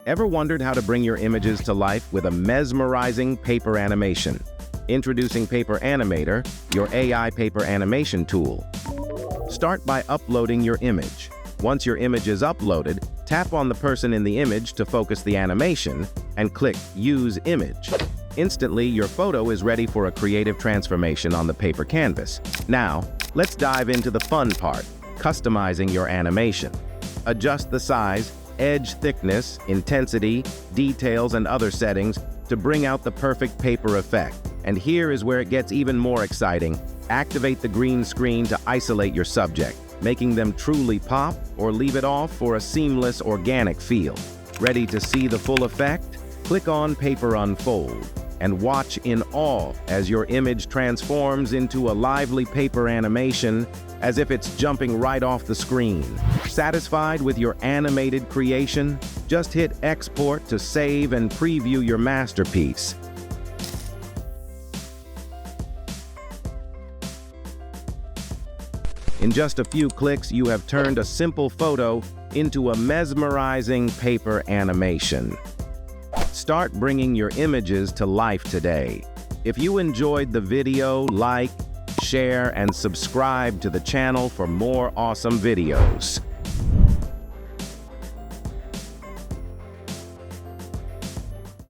Ever wondered how to bring your images to life with a mesmerizing paper animation? Introducing PaperAnimator, your AI paper animation tool. Start by uploading your image. Once your image is uploaded, tap on the person in the image to focus the animation and click Use Image. Instantly, your photo is ready for a creative transformation on the paper canvas. Now, let's dive into the fun part, customizing your animation. Adjust the size, edge thickness, intensity, details, and other settings to bring out the perfect paper effect. And here is where it gets even more exciting. Activate the green screen to isolate your subject, making them truly pop, or leave it off for a seamless, organic feel. Ready to see the full effect? Click on Paper Unfold and watch in awe as your image transforms into a lively paper animation as if it's jumping right off the screen. Satisfied with your animated creation? Just hit Export to save and preview your masterpiece. In just a few clicks, you have turned a simple photo into a mesmerizing paper animation. Start bringing your images to life today. If you enjoyed the video, like, share, and subscribe to the channel for more awesome videos.